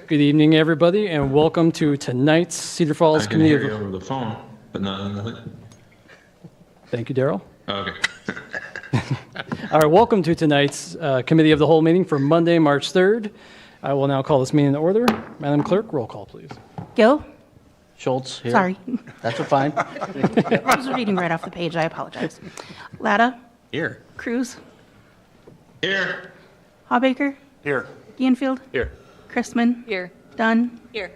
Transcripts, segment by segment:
Good evening, everybody, and welcome to tonight's Cedar Falls I can Committee hear you over the phone, but not on the... Thank you, Daryl. Okay. All right, welcome to tonight's Committee of the Whole meeting for Monday, March 3rd. I will now call this meeting to order. Madam Clerk, roll call, please. Gill? Schultz here. Sorry. That's fine. I was reading right off the page. I apologize. Latta? Here. Cruz? Here. Hawbaker? Here. Dienfield? Here. Chrisman? Here. Dunn? Here.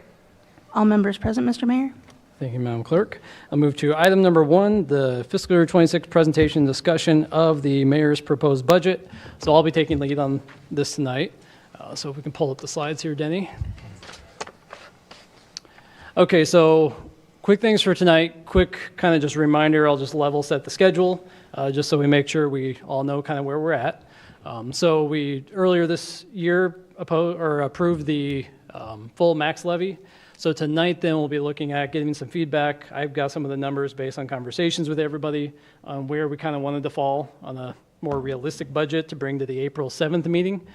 All members present, Mr. Mayor? Thank you, Madam Clerk. I'll move to item number 1, the fiscal year 26 presentation and discussion of the mayor's proposed budget. So I'll be taking lead on this tonight. So if we can pull up the slides here, Denny. Okay, so quick things for tonight. Quick kind of just reminder, I'll just level set the schedule just so we make sure we all know kind of where we're at. So we earlier this year approved the full max levy. So tonight then we'll be looking at getting some feedback. I've got some of the numbers based on conversations with everybody on where we kind of wanted to fall on a more realistic budget to bring to the April 7th meeting.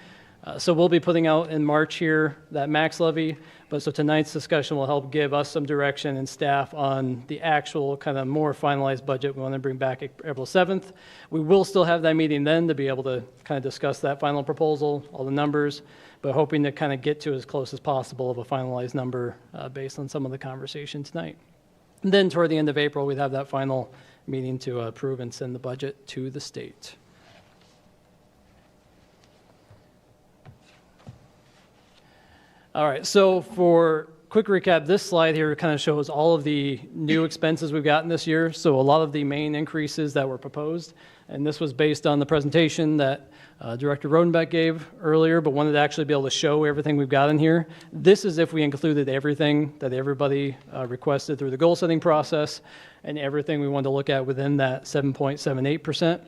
So we'll be putting out in March here that max levy, but so tonight's discussion will help give us some direction and staff on the actual kind of more finalized budget we want to bring back April 7th. We will still have that meeting then to be able to kind of discuss that final proposal, all the numbers, but hoping to kind of get to as close as possible of a finalized number based on some of the conversation tonight. And then toward the end of April, we'd have that final meeting to approve and send the budget to the state. All right, so for quick recap, this slide here kind of shows all of the new expenses we've gotten this year. So a lot of the main increases that were proposed, and this was based on the presentation that Director Rodenbeck gave earlier, but wanted to actually be able to show everything we've got in here. This is if we included everything that everybody requested through the goal setting process and everything we wanted to look at within that 7.78%.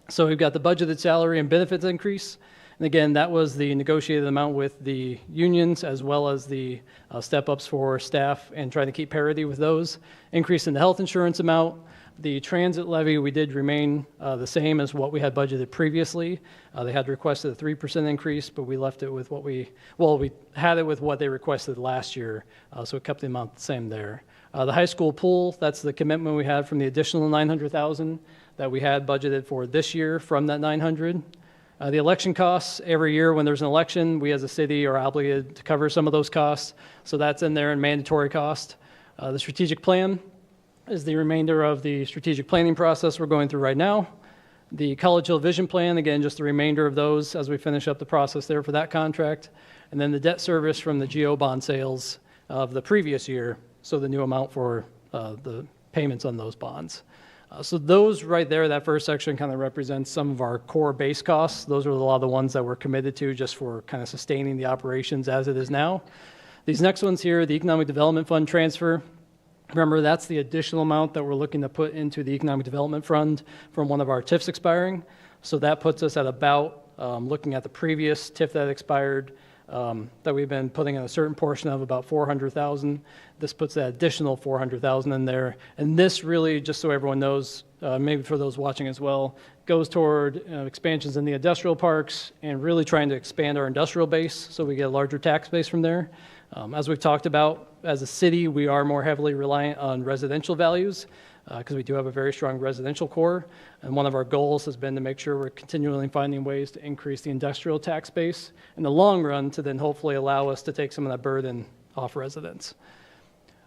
So we've got the budgeted salary and benefits increase. And again, that was the negotiated amount with the unions as well as the step-ups for staff and trying to keep parity with those. Increase in the health insurance amount. The transit levy, we did remain the same as what we had budgeted previously. They had requested a 3% increase, but we left it with what we had it with what they requested last year, so it kept the amount the same there. The high school pool, that's the commitment we had from the additional $900,000 that we had budgeted for this year from that $900,000. The election costs, every year when there's an election, we as a city are obligated to cover some of those costs. So that's in there in mandatory cost. The strategic plan is the remainder of the strategic planning process we're going through right now. The College Hill Vision Plan, again, just the remainder of those as we finish up the process there for that contract. And then the debt service from the GO bond sales of the previous year, so the new amount for the payments on those bonds. So those right there, that first section kind of represents some of our core base costs. Those are a lot of the ones that we're committed to just for kind of sustaining the operations as it is now. These next ones here, the Economic Development Fund transfer. Remember, that's the additional amount that we're looking to put into the Economic Development Fund from one of our TIFs expiring. So that puts us at about, looking at the previous TIF that expired, that we've been putting in a certain portion of about $400,000. This puts that additional $400,000 in there. And this really, just so everyone knows, maybe for those watching as well, goes toward expansions in the industrial parks and really trying to expand our industrial base so we get a larger tax base from there. As we've talked about, as a city, we are more heavily reliant on residential values because we do have a very strong residential core. And one of our goals has been to make sure we're continually finding ways to increase the industrial tax base in the long run to then hopefully allow us to take some of that burden off residents.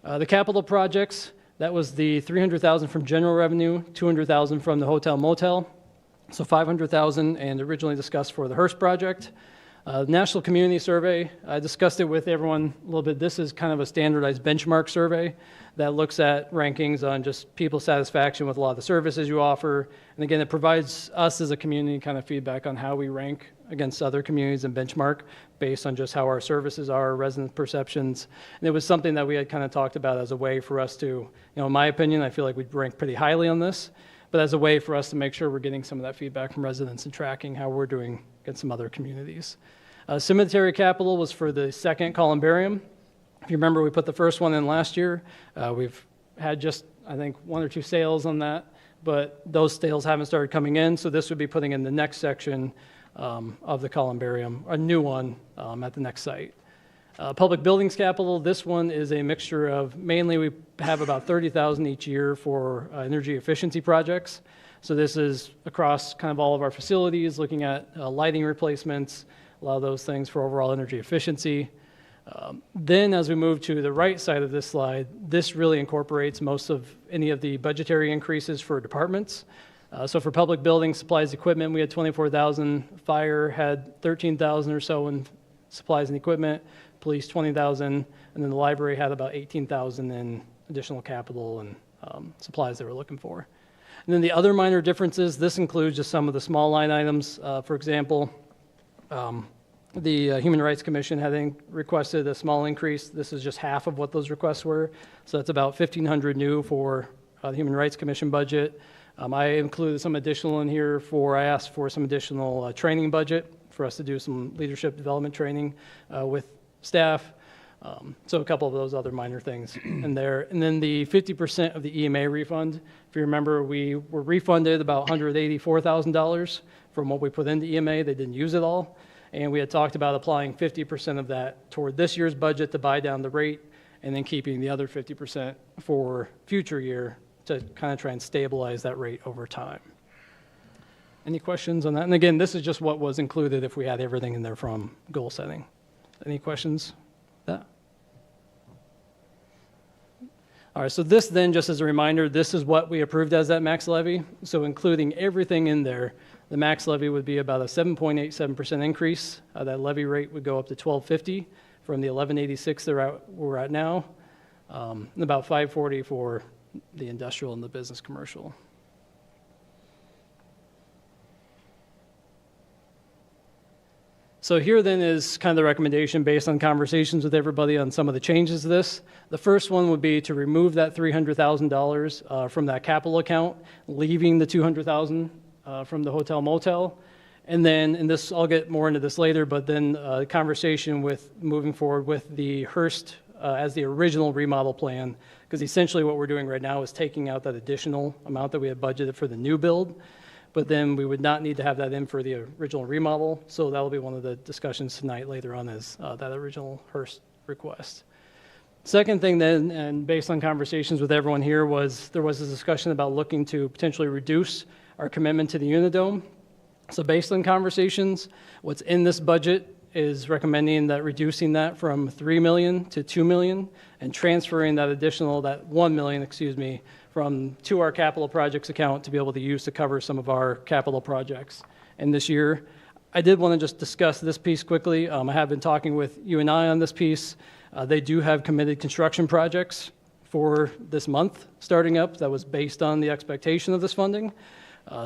The capital projects, that was the $300,000 from general revenue, $200,000 from the hotel motel, so $500,000 and originally discussed for the Hearst project. National Community Survey, I discussed it with everyone a little bit. This is kind of a standardized benchmark survey that looks at rankings on just people's satisfaction with a lot of the services you offer. And again, it provides us as a community kind of feedback on how we rank against other communities and benchmark based on just how our services are, resident perceptions. And it was something that we had kind of talked about as a way for us to, in my opinion, I feel like we rank pretty highly on this, but as a way for us to make sure we're getting some of that feedback from residents and tracking how we're doing against some other communities. Cemetery capital was for the second columbarium. If you remember, we put the first one in last year. We've had just, I think, 1 or 2 sales on that, but those sales haven't started coming in, so this would be putting in the next section of the columbarium, a new one at the next site. Public buildings capital, this one is a mixture of, mainly we have about 30,000 each year for energy efficiency projects. So this is across kind of all of our facilities, looking at lighting replacements, a lot of those things for overall energy efficiency. Then as we move to the right side of this slide, this really incorporates most of any of the budgetary increases for departments. So for public buildings, supplies, equipment, we had 24,000. Fire had 13,000 or so in supplies and equipment. Police 20,000, and then the library had about 18,000 in additional capital and supplies they were looking for. And then the other minor differences, this includes just some of the small line items. For example, the Human Rights Commission had requested a small increase. This is just half of what those requests were. So that's about 1,500 new for the Human Rights Commission budget. I included some additional in here I asked for some additional training budget for us to do some leadership development training with staff. So a couple of those other minor things in there. And then the 50% of the EMA refund, if you remember, we were refunded about $184,000 from what we put into EMA. They didn't use it all. And we had talked about applying 50% of that toward this year's budget to buy down the rate, and then keeping the other 50% for future year to kind of try and stabilize that rate over time. Any questions on that? And again, this is just what was included if we had everything in there from goal setting. Any questions? That? All right, so this then, just as a reminder, this is what we approved as that max levy. So including everything in there, the max levy would be about a 7.87% increase. That levy rate would go up to $12.50 from the $11.86 we're at now, and about $5.40 for the industrial and the business commercial. So here then is kind of the recommendation based on conversations with everybody on some of the changes to this. The first one would be to remove that $300,000 from that capital account, leaving the $200,000 from the hotel motel. And then, and this, I'll get more into this later, but then conversation with moving forward with the Hearst as the original remodel plan, because essentially what we're doing right now is taking out that additional amount that we had budgeted for the new build. But then we would not need to have that in for the original remodel. So that'll be one of the discussions tonight later on is that original Hearst request. Second thing then, and based on conversations with everyone here, was there was a discussion about looking to potentially reduce our commitment to the Unidome. So based on conversations, what's in this budget is recommending that reducing that from $3 million to $2 million and transferring that additional, that $1 million, to our capital projects account to be able to use to cover some of our capital projects in this year. I did want to just discuss this piece quickly. I have been talking with UNI on this piece. They do have committed construction projects for this month starting up that was based on the expectation of this funding.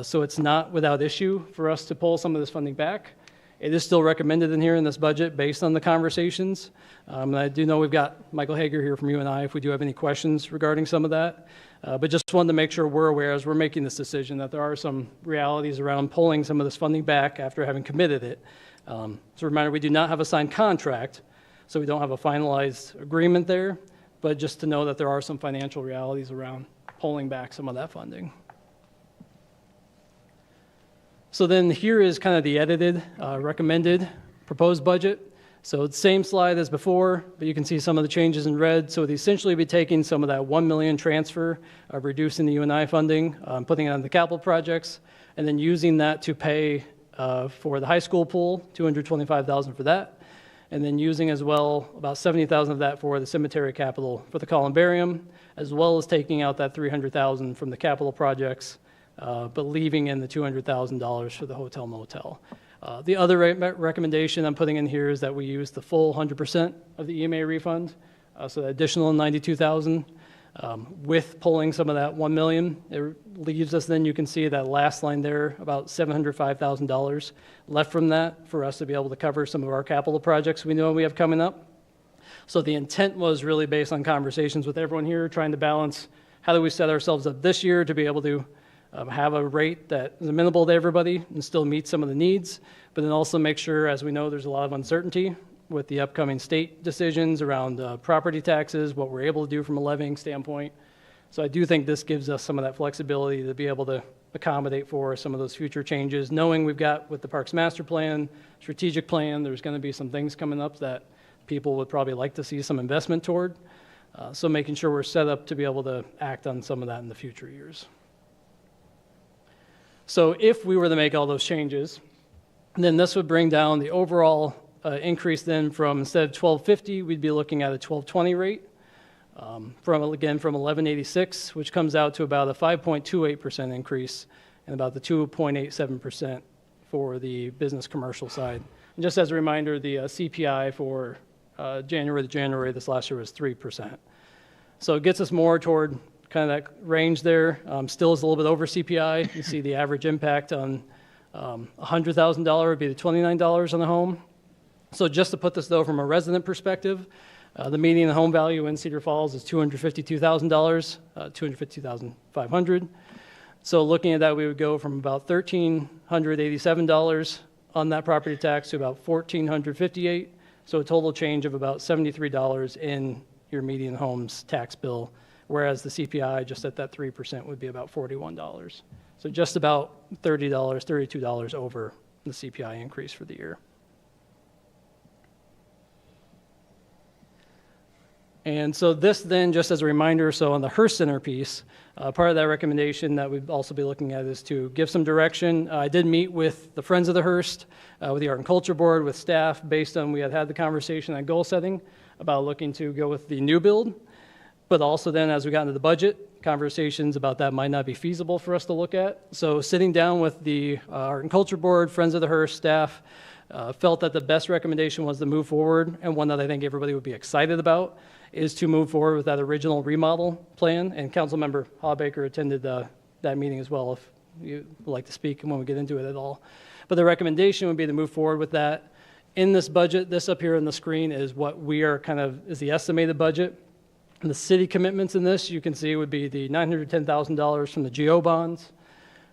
So it's not without issue for us to pull some of this funding back. It is still recommended in here in this budget based on the conversations. And I do know we've got Michael Hager here from UNI if we do have any questions regarding some of that. But just wanted to make sure we're aware as we're making this decision that there are some realities around pulling some of this funding back after having committed it. So a reminder, we do not have a signed contract, so we don't have a finalized agreement there, but just to know that there are some financial realities around pulling back some of that funding. So then here is kind of the edited, recommended, proposed budget. So it's the same slide as before, but you can see some of the changes in red. So it'd essentially be taking some of that $1 million transfer, reducing the UNI funding, putting it on the capital projects, and then using that to pay for the high school pool, $225,000 for that, and then using as well about $70,000 of that for the cemetery capital for the columbarium, as well as taking out that $300,000 from the capital projects, but leaving in the $200,000 for the hotel motel. The other recommendation I'm putting in here is that we use the full 100% of the EMA refund, so the additional $92,000 with pulling some of that $1 million. It leaves us then, you can see that last line there, about $705,000 left from that for us to be able to cover some of our capital projects we know we have coming up. So the intent was really based on conversations with everyone here, trying to balance how do we set ourselves up this year to be able to have a rate that is amenable to everybody and still meet some of the needs, but then also make sure, as we know, there's a lot of uncertainty with the upcoming state decisions around property taxes, what we're able to do from a levying standpoint. So I do think this gives us some of that flexibility to be able to accommodate for some of those future changes, knowing we've got with the Parks Master Plan, strategic plan, there's going to be some things coming up that people would probably like to see some investment toward. So making sure we're set up to be able to act on some of that in the future years. So if we were to make all those changes, then this would bring down the overall increase then from, instead of 1250, we'd be looking at a 1220 rate, from 1186, which comes out to about a 5.28% increase and about the 2.87% for the business commercial side. And just as a reminder, the CPI for January to January this last year was 3%. So it gets us more toward kind of that range there. Still is a little bit over CPI. You see the average impact on $100,000 would be the $29 on the home. So just to put this though from a resident perspective, the median home value in Cedar Falls is $252,000, $252,500. So looking at that, we would go from about $1,387 on that property tax to about $1,458. So a total change of about $73 in your median home's tax bill, whereas the CPI just at that 3% would be about $41. So just about $30, $32 over the CPI increase for the year. And so this then, just as a reminder, so on the Hearst Center piece, part of that recommendation that we'd also be looking at is to give some direction. I did meet with the Friends of the Hearst, with the Art and Culture Board, with staff, based on we had the conversation on goal setting about looking to go with the new build. But also then as we got into the budget, conversations about that might not be feasible for us to look at. So sitting down with the Art and Culture Board, Friends of the Hearst staff, felt that the best recommendation was to move forward, and one that I think everybody would be excited about, is to move forward with that original remodel plan. And Councilmember Hawbaker attended that meeting as well, if you would like to speak when we get into it at all. But the recommendation would be to move forward with that. In this budget, this up here on the screen is what we are is the estimated budget. And the city commitments in this, you can see, would be the $910,000 from the GO bonds,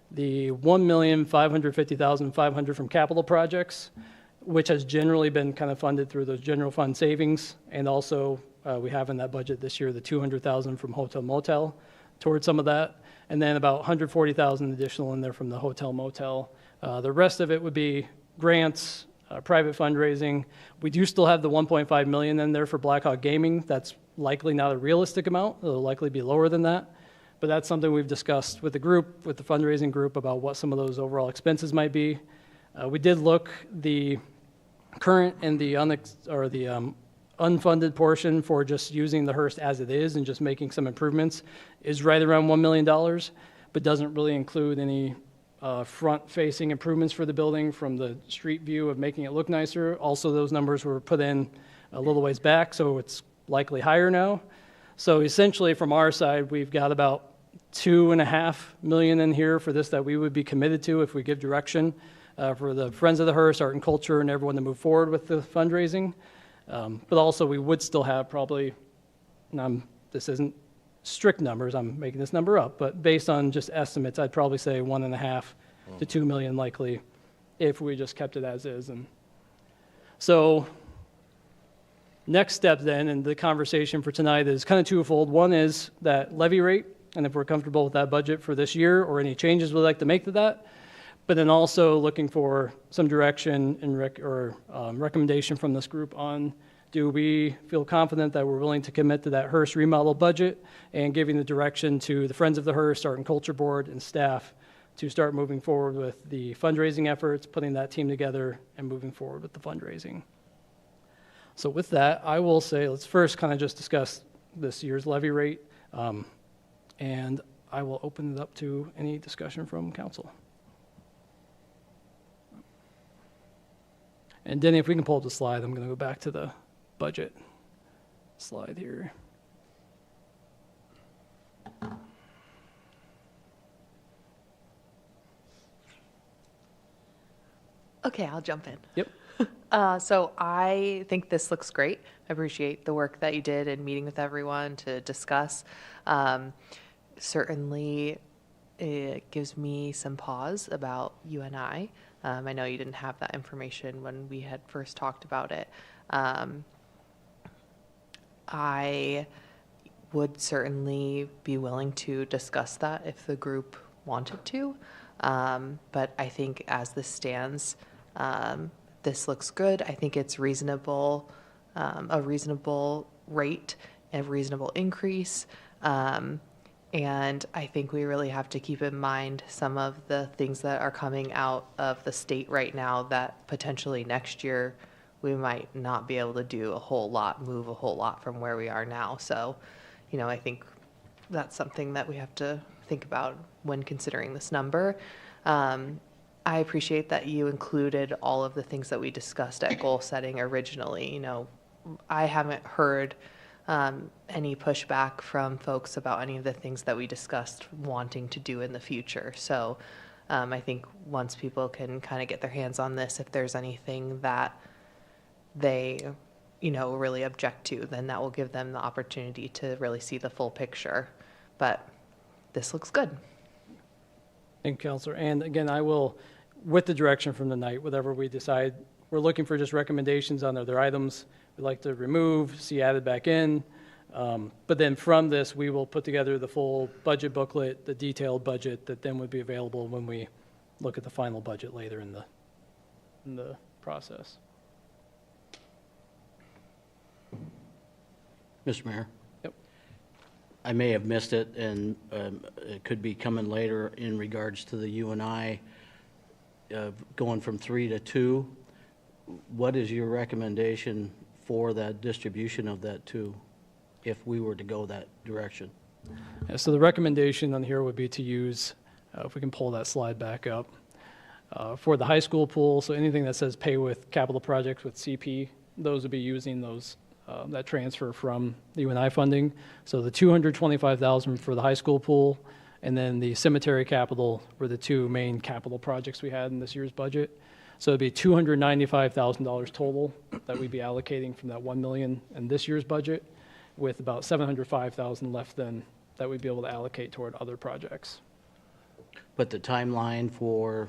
the $1,550,500 from capital projects, which has generally been kind of funded through those general fund savings, and also we have in that budget this year the $200,000 from hotel motel towards some of that, and then about $140,000 additional in there from the hotel motel. The rest of it would be grants, private fundraising. We do still have the $1.5 million in there for Blackhawk Gaming. That's likely not a realistic amount. It'll likely be lower than that. But that's something we've discussed with the group, with the fundraising group, about what some of those overall expenses might be. We did look the current and the unfunded portion for just using the Hearst as it is and just making some improvements is right around $1 million, but doesn't really include any front-facing improvements for the building from the street view of making it look nicer. Also, those numbers were put in a little ways back, so it's likely higher now. So essentially, from our side, we've got about $2.5 million in here for this that we would be committed to if we give direction for the Friends of the Hearst, Art and Culture, and everyone to move forward with the fundraising. But also, we would still have probably, this isn't strict numbers, I'm making this number up, but based on just estimates, I'd probably say $1.5 to $2 million likely if we just kept it as is. And so next step then, and the conversation for tonight is kind of twofold. One is that levy rate, and if we're comfortable with that budget for this year or any changes we'd like to make to that. But then also looking for some direction and recommendation from this group on, do we feel confident that we're willing to commit to that Hearst remodel budget, and giving the direction to the Friends of the Hearst, Art and Culture Board, and staff to start moving forward with the fundraising efforts, putting that team together, and moving forward with the fundraising. So with that, I will say, let's first kind of just discuss this year's levy rate, and I will open it up to any discussion from council. And Denny, if we can pull up the slide, I'm going to go back to the budget slide here. Okay, I'll jump in. Yep. So I think this looks great. I appreciate the work that you did in meeting with everyone to discuss. Certainly, it gives me some pause about UNI. I know you didn't have that information when we had first talked about it. I would certainly be willing to discuss that if the group wanted to. But I think as this stands, this looks good. I think it's reasonable a reasonable rate, a reasonable increase. And I think we really have to keep in mind some of the things that are coming out of the state right now that potentially next year we might not be able to do a whole lot, move a whole lot from where we are now. So, I think that's something that we have to think about when considering this number. I appreciate that you included all of the things that we discussed at goal setting originally. I haven't heard any pushback from folks about any of the things that we discussed wanting to do in the future. So I think once people can kind of get their hands on this, if there's anything that they, really object to, then that will give them the opportunity to really see the full picture. But this looks good. Thank you, Counselor. And again, I will, with the direction from the night, whatever we decide, we're looking for just recommendations on other items we'd like to remove, see added back in. But then from this, we will put together the full budget booklet, the detailed budget that then would be available when we look at the final budget later in the process. Mr. Mayor? Yep. I may have missed it, and it could be coming later in regards to the UNI going from 3 to 2. What is your recommendation for that distribution of that 2 if we were to go that direction? Yeah, so the recommendation on here would be to use, if we can pull that slide back up, for the high school pool, so anything that says pay with capital projects with CP, those would be using those that transfer from the UNI funding. So the $225,000 for the high school pool, and then the cemetery capital were the 2 main capital projects we had in this year's budget. So it'd be $295,000 total that we'd be allocating from that $1 million in this year's budget, with about $705,000 left then that we'd be able to allocate toward other projects. But the timeline for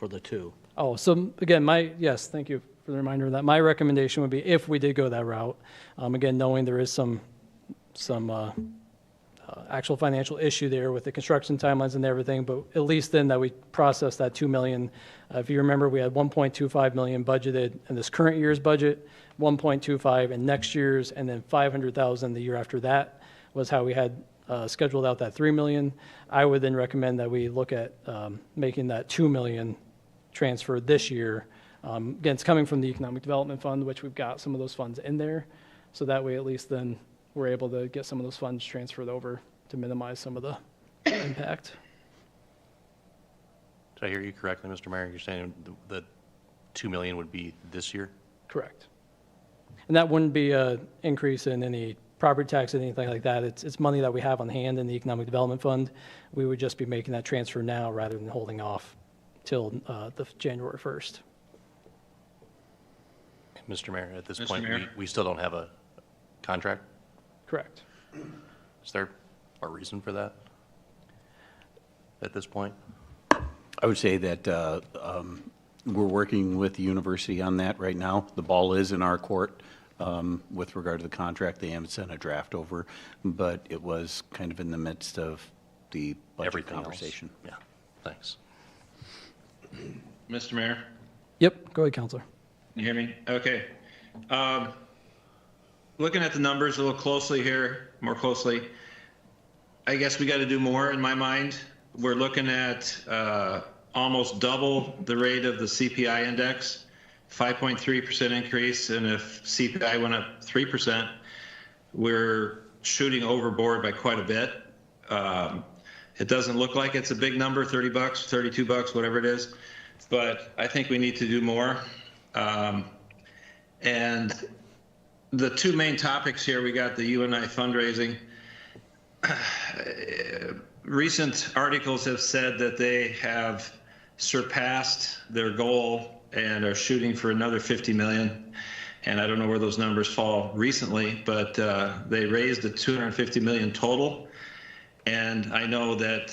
the 2? Oh, so again, yes, thank you for the reminder of that. My recommendation would be, if we did go that route, again, knowing there is some actual financial issue there with the construction timelines and everything, but at least then that we process that $2 million. If you remember, we had $1.25 million budgeted in this current year's budget, $1.25 in next year's, and then $500,000 the year after that was how we had scheduled out that $3 million. I would then recommend that we look at making that $2 million transfer this year. Again, it's coming from the Economic Development Fund, which we've got some of those funds in there. So that way, at least then, we're able to get some of those funds transferred over to minimize some of the impact. Did I hear you correctly, Mr. Mayor? You're saying the $2 million would be this year? Correct. And that wouldn't be an increase in any property tax, anything like that. It's money that we have on hand in the Economic Development Fund. We would just be making that transfer now rather than holding off till the January 1st. Mr. Mayor, at this Mr. point, Mayor? we still don't have a contract? Correct. Is there a reason for that at this point? I would say that we're working with the university on that right now. The ball is in our court with regard to the contract. They haven't sent a draft over, but it was kind of in the midst of the budget Everything else? conversation. Yeah, thanks. Mr. Mayor, Yep, go ahead, Counselor. you hear me? Okay. Looking at the numbers a little closely here, more closely, I guess we got to do more in my mind. We're looking at almost double the rate of the CPI index, 5.3% increase, and if CPI went up 3%, we're shooting overboard by quite a bit. It doesn't look like it's a big number, $30, $32, whatever it is, but I think we need to do more. And the 2 main topics here, we got the UNI fundraising. Recent articles have said that they have surpassed their goal and are shooting for another 50 million. And I don't know where those numbers fall recently, but they raised the 250 million total. And I know that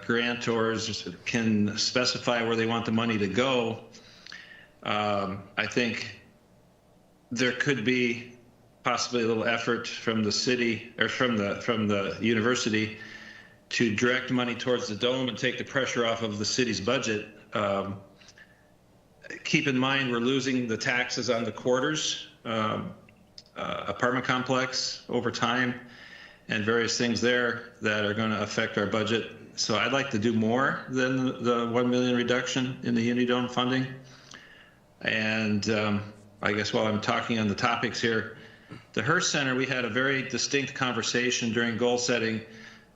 grantors can specify where they want the money to go. I think there could be possibly a little effort from the city or from the university to direct money towards the dome and take the pressure off of the city's budget. Keep in mind, we're losing the taxes on the quarters apartment complex over time and various things there that are going to affect our budget. So I'd like to do more than the 1 million reduction in the Unidome funding. And I guess while I'm talking on the topics here, the Hearst Center, we had a very distinct conversation during goal setting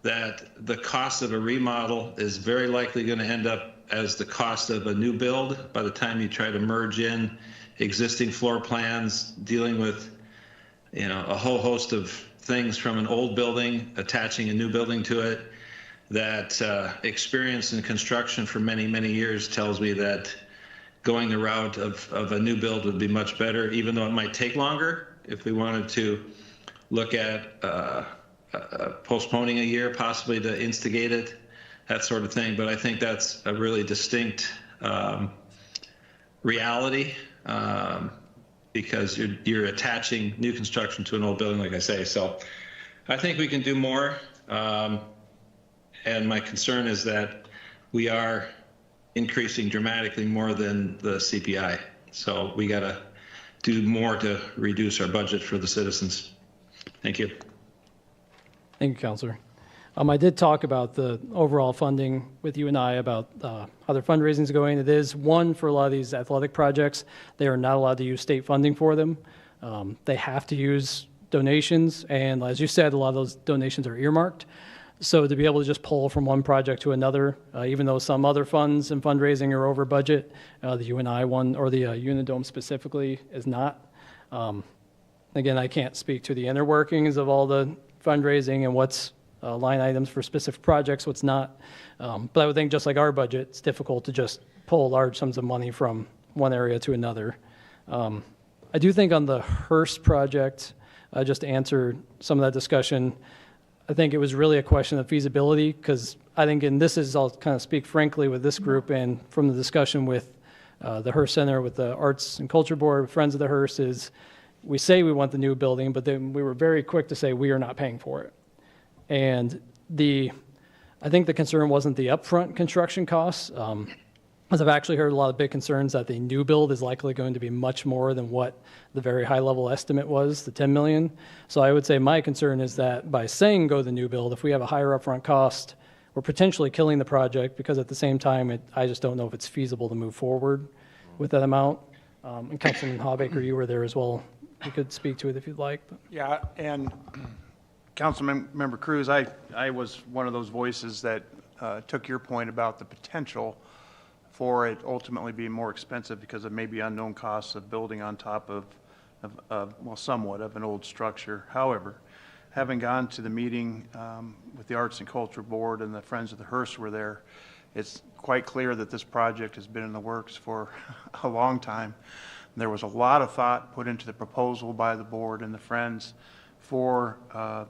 that the cost of a remodel is very likely going to end up as the cost of a new build by the time you try to merge in existing floor plans, dealing with, you know, a whole host of things from an old building, attaching a new building to it. That experience in construction for many, many years tells me that going the route of a new build would be much better, even though it might take longer. If we wanted to look at postponing a year, possibly to instigate it, that sort of thing. But I think that's a really distinct reality because you're attaching new construction to an old building, like I say. So I think we can do more. And my concern is that we are increasing dramatically more than the CPI. So we got to do more to reduce our budget for the citizens. Thank you. Thank you, Counselor. I did talk about the overall funding with you and I about how their fundraising is going. It is one for a lot of these athletic projects. They are not allowed to use state funding for them. They have to use donations. And as you said, a lot of those donations are earmarked. So to be able to just pull from one project to another, even though some other funds and fundraising are over budget, the UNI one or the Unidome specifically is not. Again, I can't speak to the inner workings of all the fundraising and what's line items for specific projects, what's not. But I would think just like our budget, it's difficult to just pull large sums of money from one area to another. I do think on the Hearst project, just to answer some of that discussion, I think it was really a question of feasibility because I think, and this is, I'll kind of speak frankly with this group and from the discussion with the Hearst Center, with the Arts and Culture Board, Friends of the Hearst, is we say we want the new building, but then we were very quick to say we are not paying for it. And I think the concern wasn't the upfront construction costs. As I've actually heard a lot of big concerns that the new build is likely going to be much more than what the very high level estimate was, the 10 million. So I would say my concern is that by saying go the new build, if we have a higher upfront cost, we're potentially killing the project because at the same time, I just don't know if it's feasible to move forward with that amount. And Councilman Hawbaker, you were there as well. You could speak to it if you'd like. But. Yeah, and Councilmember Cruz, I was one of those voices that took your point about the potential for it ultimately being more expensive because of maybe unknown costs of building on top of well, somewhat of an old structure. However, having gone to the meeting with the Arts and Culture Board and the Friends of the Hearst were there, it's quite clear that this project has been in the works for a long time. There was a lot of thought put into the proposal by the board and the Friends for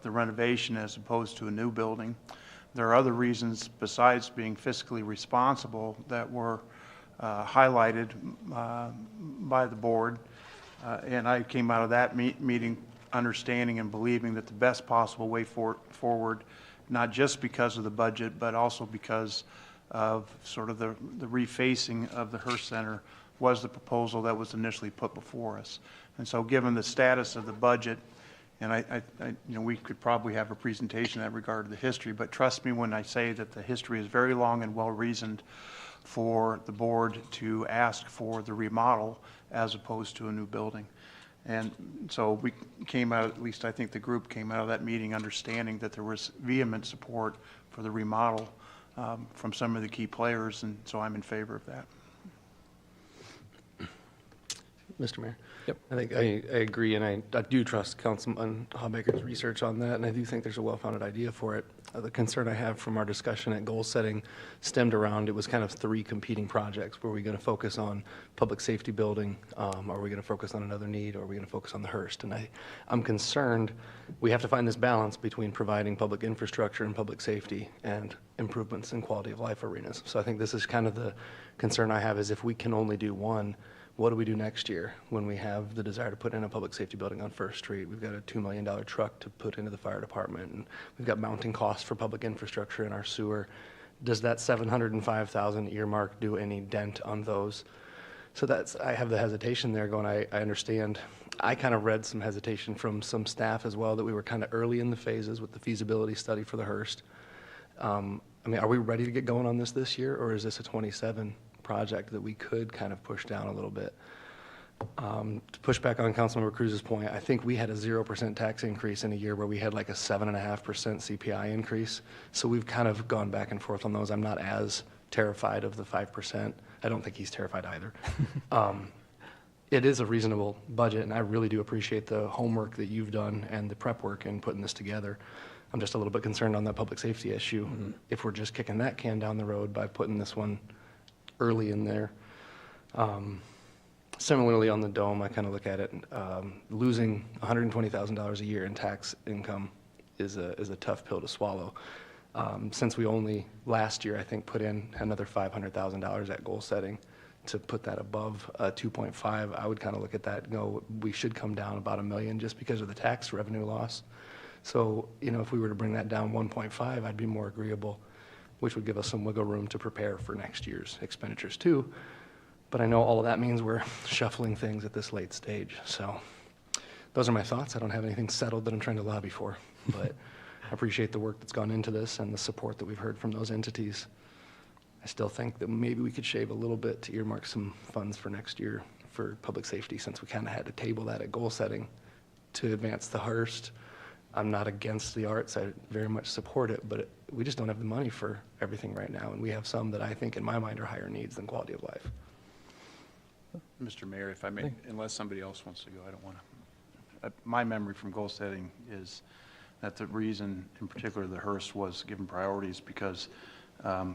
the renovation as opposed to a new building. There are other reasons besides being fiscally responsible that were highlighted by the board. And I came out of that meeting understanding and believing that the best possible way forward, not just because of the budget, but also because of sort of the refacing of the Hearst Center, was the proposal that was initially put before us. And so given the status of the budget, and you know, we could probably have a presentation in that regard to the history, but trust me when I say that the history is very long and well reasoned for the board to ask for the remodel as opposed to a new building. And so we came out, at least I think the group came out of that meeting understanding that there was vehement support for the remodel from some of the key players, and so I'm in favor of that. Mr. Mayor? Yep. I think I agree, and I do trust Councilman Hawbaker's research on that, and I do think there's a well-founded idea for it. The concern I have from our discussion at goal setting stemmed around, it was kind of three competing projects. Were we going to focus on public safety building? Are we going to focus on another need? Or are we going to focus on the Hearst? And I'm concerned we have to find this balance between providing public infrastructure and public safety and improvements in quality of life arenas. So I think this is kind of the concern I have, is if we can only do one, what do we do next year when we have the desire to put in a public safety building on First Street? We've got a $2 million truck to put into the fire department, and we've got mounting costs for public infrastructure in our sewer. Does that $705,000 earmark do any dent on those So I have the hesitation there going, I understand. I kind of read some hesitation from some staff as well, that we were kind of early in the phases with the feasibility study for the Hearst. I mean, are we ready to get going on this year, or is this a 27 project that we could kind of push down a little bit? To push back on Councilmember Cruz's point, I think we had a 0% tax increase in a year where we had like a 7.5% CPI increase. So we've kind of gone back and forth on those. I'm not as terrified of the 5%. I don't think he's terrified either. It is a reasonable budget, and I really do appreciate the homework that you've done and the prep work in putting this together. I'm just a little bit concerned on that public safety issue. If we're just kicking that can down the road by putting this one early in there. Similarly, on the dome, I kind of look at it, losing $120,000 a year in tax income is a tough pill to swallow. Since we only last year, I think, put in another $500,000 at goal setting to put that above 2.5, I would kind of look at that and go, we should come down about $1 million just because of the tax revenue loss. So, you know, if we were to bring that down 1.5, I'd be more agreeable, which would give us some wiggle room to prepare for next year's expenditures too. But I know all of that means we're shuffling things at this late stage. So those are my thoughts. I don't have anything settled that I'm trying to lobby for, but I appreciate the work that's gone into this and the support that we've heard from those entities. I still think that maybe we could shave a little bit to earmark some funds for next year for public safety, since we kind of had to table that at goal setting to advance the Hearst. I'm not against the arts. I very much support it, but we just don't have the money for everything right now. And we have some that I think in my mind are higher needs than quality of life. Mr. Mayor, if I may, unless somebody else wants to go, I don't want to. My memory from goal setting is that the reason, in particular, the Hearst was given priorities because the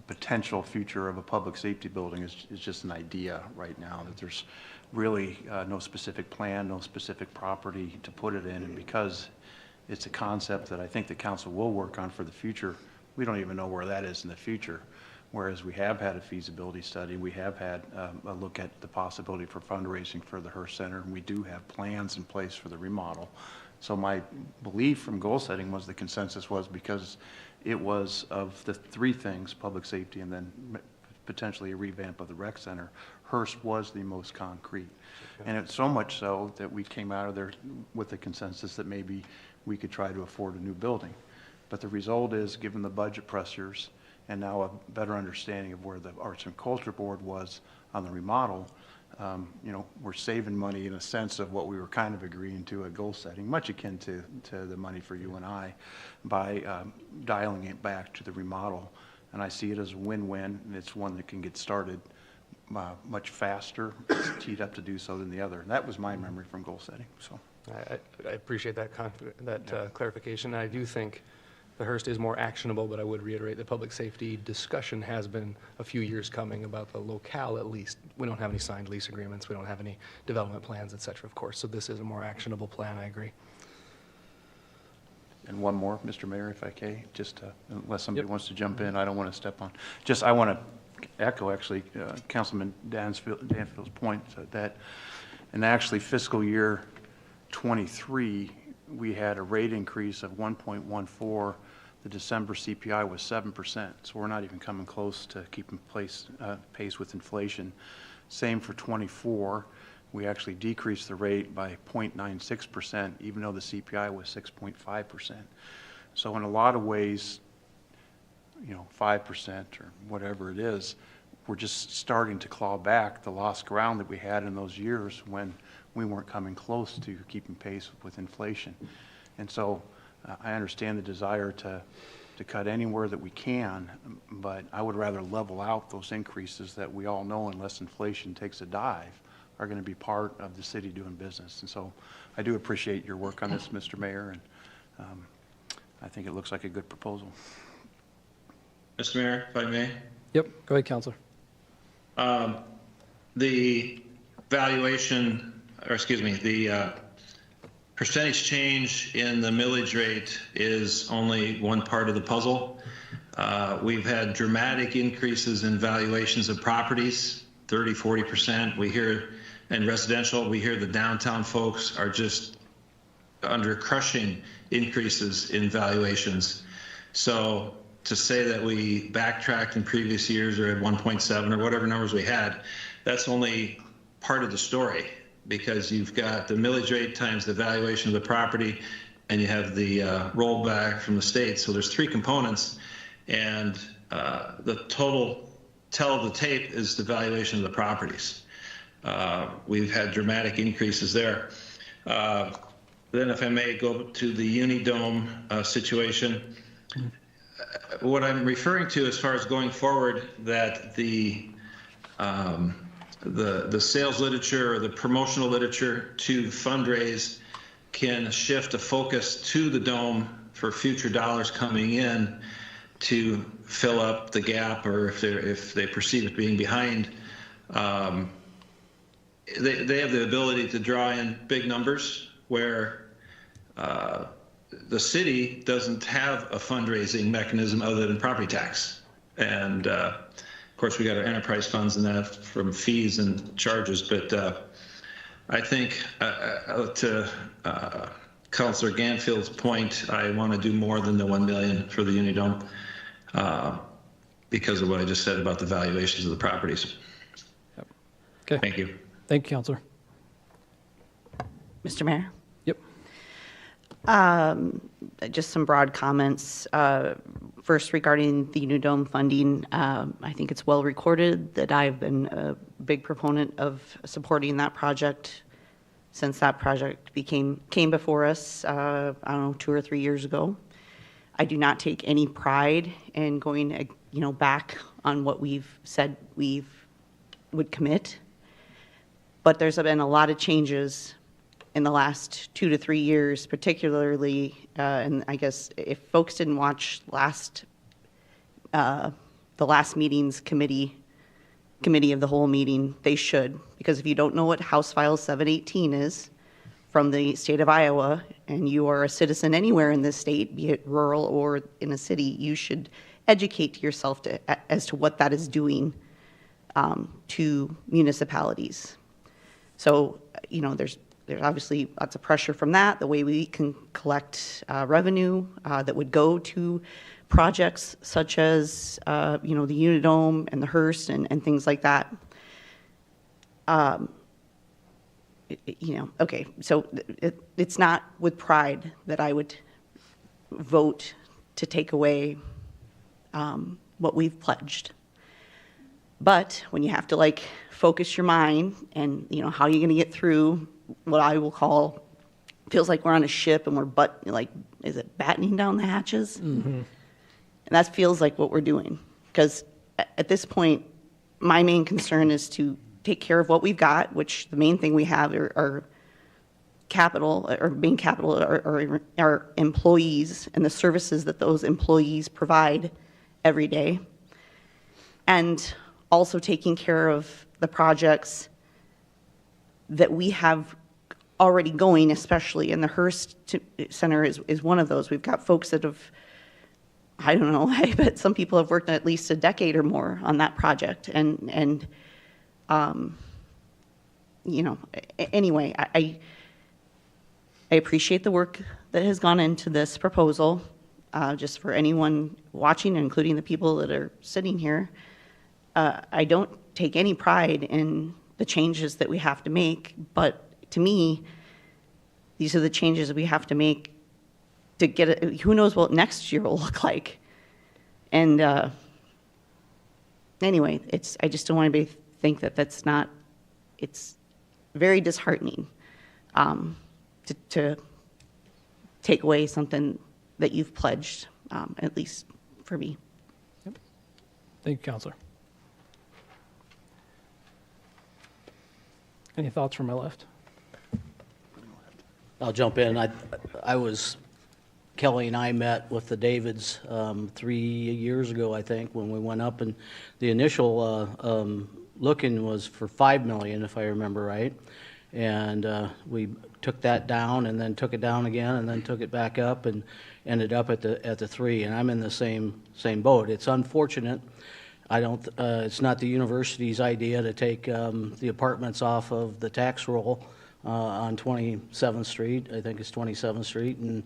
potential future of a public safety building is just an idea right now, that there's really no specific plan, no specific property to put it in. And because it's a concept that I think the council will work on for the future, we don't even know where that is in the future. Whereas we have had a feasibility study, we have had a look at the possibility for fundraising for the Hearst Center, and we do have plans in place for the remodel. So my belief from goal setting was the consensus was because it was of the three things, public safety and then potentially a revamp of the rec center, Hearst was the most concrete. And it's so much so that we came out of there with the consensus that maybe we could try to afford a new building. But the result is, given the budget pressures and now a better understanding of where the Arts and Culture Board was on the remodel, you know, we're saving money in a sense of what we were kind of agreeing to at goal setting, much akin to the money for you and I, by dialing it back to the remodel. And I see it as a win-win, and it's one that can get started much faster. It's teed up to do so than the other. And that was my memory from goal setting. So I appreciate that clarification. I do think the Hearst is more actionable, but I would reiterate the public safety discussion has been a few years coming about the locale at least. We don't have any signed lease agreements. We don't have any development plans, et cetera, of course. So this is a more actionable plan, I agree. And one more, Mr. Mayor, if I can, just unless somebody wants to jump in, I don't want to step on. Just I want to echo actually Councilman Danfield's point that in actually fiscal year 23, we had a rate increase of 1.14. The December CPI was 7%, so we're not even coming close to keeping pace with inflation. Same for 24. We actually decreased the rate by 0.96%, even though the CPI was 6.5%. So in a lot of ways, you know, 5% or whatever it is, we're just starting to claw back the lost ground that we had in those years when we weren't coming close to keeping pace with inflation. And so I understand the desire to cut anywhere that we can, but I would rather level out those increases that we all know, unless inflation takes a dive, are going to be part of the city doing business. And so I do appreciate your work on this, Mr. Mayor, and I think it looks like a good proposal. Mr. Mayor, if I may. Yep, go ahead, Counselor. The valuation, or excuse me, the percentage change in the millage rate is only one part of the puzzle. We've had dramatic increases in valuations of properties, 30, 40%. We hear, in residential, we hear the downtown folks are just under crushing increases in valuations. So to say that we backtracked in previous years or at 1.7 or whatever numbers we had, that's only part of the story, because you've got the millage rate times the valuation of the property, and you have the rollback from the state. So there's three components, and the total tell of the tape is the valuation of the properties. We've had dramatic increases there. Then if I may go to the Unidome situation, what I'm referring to as far as going forward, that the sales literature or the promotional literature to fundraise can shift a focus to the dome for future dollars coming in to fill up the gap, or if they perceive it being behind. They have the ability to draw in big numbers where the city doesn't have a fundraising mechanism other than property tax. And of course, we got our enterprise funds and that from fees and charges. But I think to Councilor Ganfield's point, I want to do more than the $1 million for the Unidome because of what I just said about the valuations of the properties. Okay. Thank you. Thank you, Counselor. Mr. Mayor? Yep. Just some broad comments. First, regarding the new dome funding, I think it's well recorded that I've been a big proponent of supporting that project since that project came before us, I don't know, 2 or 3 years ago. I do not take any pride in going, back on what we've said we would commit. But there's been a lot of changes in the last 2 to 3 years, particularly, and I guess if folks didn't watch the last meeting's committee of the whole meeting, they should, because if you don't know what House File 718 is from the state of Iowa, and you are a citizen anywhere in this state, be it rural or in a city, you should educate yourself as to what that is doing to municipalities. So, there's obviously lots of pressure from that, the way we can collect revenue that would go to projects such as, the Unidome and the Hearst and things like that. Okay, so it's not with pride that I would vote to take away what we've pledged. But when you have to focus your mind and how you're going to get through what I will call, feels like we're on a ship and we're is it battening down the hatches? Mm-hmm. And that feels like what we're doing. Because at this point, my main concern is to take care of what we've got, which the main thing we have are capital, or main capital, or our employees and the services that those employees provide every day. And also taking care of the projects that we have already going, especially in the Hearst Center is one of those. We've got folks that have, I don't know, I bet some people have worked at least a decade or more on that project. And anyway, I appreciate the work that has gone into this proposal. Just for anyone watching, including the people that are sitting here, I don't take any pride in the changes that we have to make, but to me, these are the changes that we have to make to get it. Who knows what next year will look like? And anyway, I just don't want anybody to think that that's not. It's very disheartening to take away something that you've pledged, at least for me. Yep. Thank you, Counselor. Any thoughts from my left? I'll jump in. Kelly and I met with the Davids 3 years ago, I think, when we went up, and the initial looking was for $5 million, if I remember right, and we took that down, and then took it down again, and then took it back up, and ended up at the 3. And I'm in the same boat. It's unfortunate. It's not the university's idea to take the apartments off of the tax roll on 27th Street, I think it's 27th Street, and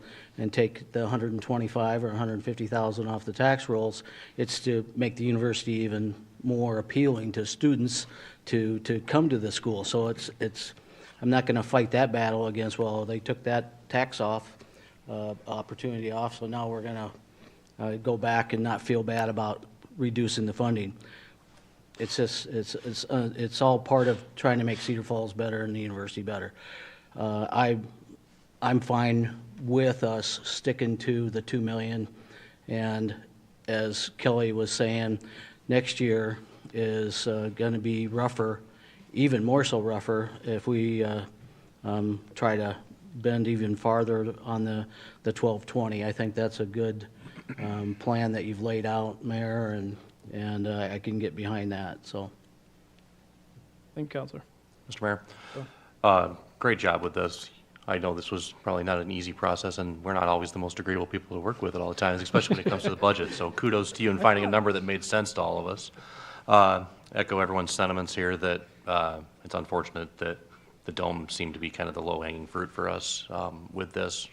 take the 125 or 150,000 off the tax rolls. It's to make the university even more appealing to students to come to the school. So I'm not going to fight that battle against, well, they took that tax off, opportunity off, so now we're going to go back and not feel bad about reducing the funding. It's just, it's all part of trying to make Cedar Falls better and the university better. I'm fine with us sticking to the 2 million, and as Kelly was saying, next year is going to be rougher, even more so rougher, if we try to bend even farther on the 1220. I think that's a good plan that you've laid out, Mayor, and I can get behind that, so. Thank you, Counselor. Mr. Mayor, great job with this. I know this was probably not an easy process, and we're not always the most agreeable people to work with at all the times, especially when it comes to the budget. So kudos to you in finding a number that made sense to all of us. Echo everyone's sentiments here that it's unfortunate that the dome seemed to be kind of the low-hanging fruit for us with this.